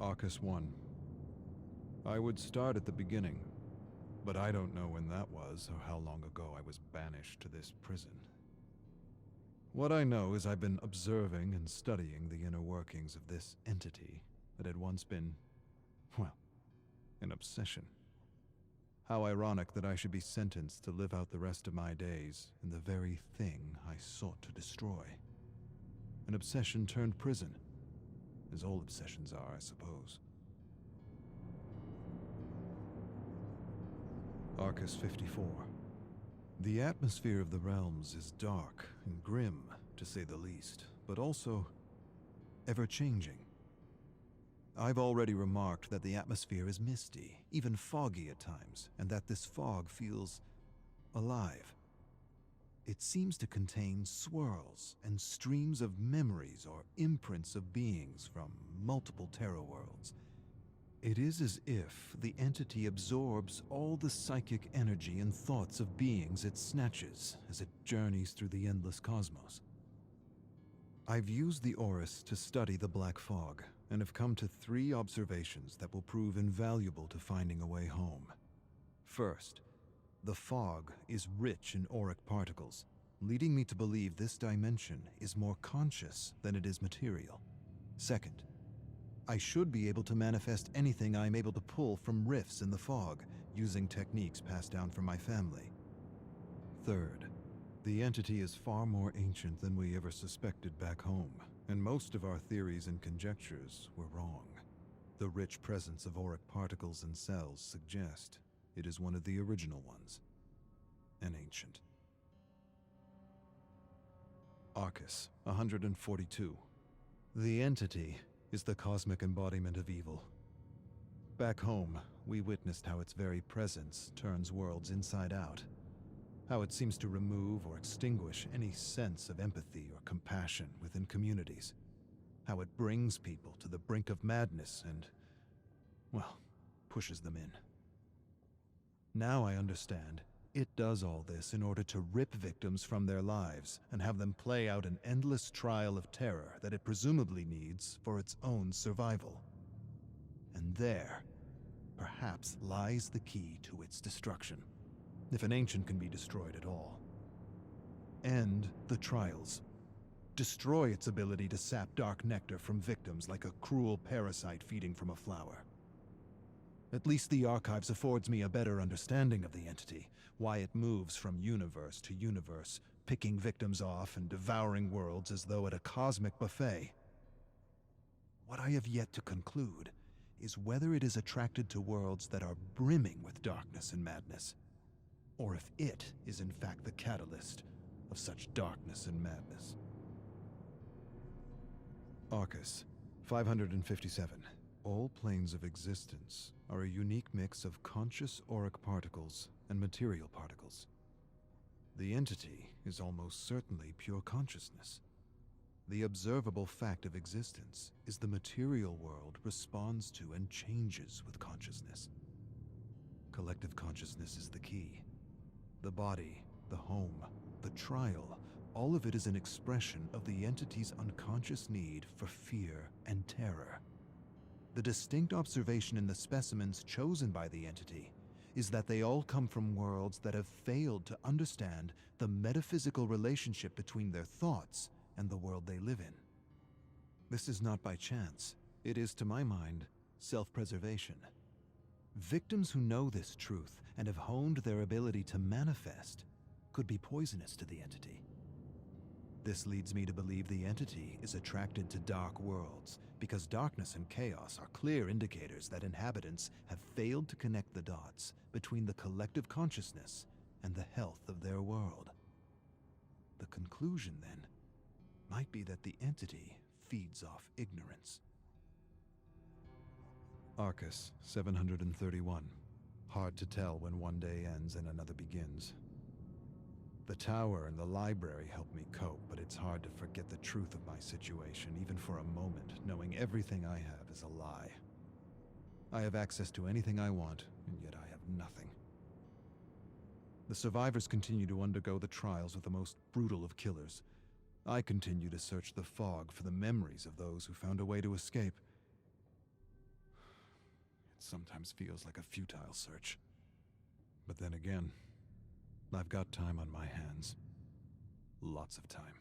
Arcus 1. I would start at the beginning, but I don't know when that was or how long ago I was banished to this prison. What I know is I've been observing and studying the inner workings of this entity that had once been, well, an obsession. How ironic that I should be sentenced to live out the rest of my days in the very thing I sought to destroy. An obsession turned prison, as all obsessions are, I suppose. Arcus 54. The atmosphere of the realms is dark and grim, to say the least, but also ever-changing. I've already remarked that the atmosphere is misty, even foggy at times, and that this fog feels alive. It seems to contain swirls and streams of memories or imprints of beings from multiple terror worlds. It is as if the entity absorbs all the psychic energy and thoughts of beings it snatches as it journeys through the endless cosmos. I've used the Oris to study the black fog, and have come to 3 observations that will prove invaluable to finding a way home. First, the fog is rich in auric particles, leading me to believe this dimension is more conscious than it is material. Second, I should be able to manifest anything I am able to pull from rifts in the fog, using techniques passed down from my family. Third, the entity is far more ancient than we ever suspected back home, and most of our theories and conjectures were wrong. The rich presence of auric particles and cells suggest it is one of the original ones, and ancient. Arcus 142. The entity is the cosmic embodiment of evil. Back home, we witnessed how its very presence turns worlds inside out, how it seems to remove or extinguish any sense of empathy or compassion within communities, how it brings people to the brink of madness and, well, pushes them in. Now I understand. It does all this in order to rip victims from their lives and have them play out an endless trial of terror that it presumably needs for its own survival. And there, perhaps, lies the key to its destruction, if an ancient can be destroyed at all. End the trials. Destroy its ability to sap dark nectar from victims like a cruel parasite feeding from a flower. At least the archives affords me a better understanding of the entity, why it moves from universe to universe, picking victims off and devouring worlds as though at a cosmic buffet. What I have yet to conclude is whether it is attracted to worlds that are brimming with darkness and madness, or if it is in fact the catalyst of such darkness and madness. Arcus 557. All planes of existence are a unique mix of conscious auric particles and material particles. The entity is almost certainly pure consciousness. The observable fact of existence is the material world responds to and changes with consciousness. Collective consciousness is the key. The body, the home, the trial, all of it is an expression of the entity's unconscious need for fear and terror. The distinct observation in the specimens chosen by the entity is that they all come from worlds that have failed to understand the metaphysical relationship between their thoughts and the world they live in. This is not by chance. It is, to my mind, self-preservation. Victims who know this truth and have honed their ability to manifest could be poisonous to the entity. This leads me to believe the entity is attracted to dark worlds, because darkness and chaos are clear indicators that inhabitants have failed to connect the dots between the collective consciousness and the health of their world. The conclusion, then, might be that the entity feeds off ignorance. Arcus 731. Hard to tell when one day ends and another begins. The tower and the library help me cope, but it's hard to forget the truth of my situation, even for a moment, knowing everything I have is a lie. I have access to anything I want, and yet I have nothing. The survivors continue to undergo the trials of the most brutal of killers. I continue to search the fog for the memories of those who found a way to escape. sometimes feels like a futile search. But then again, I've got time on my hands. Lots of time.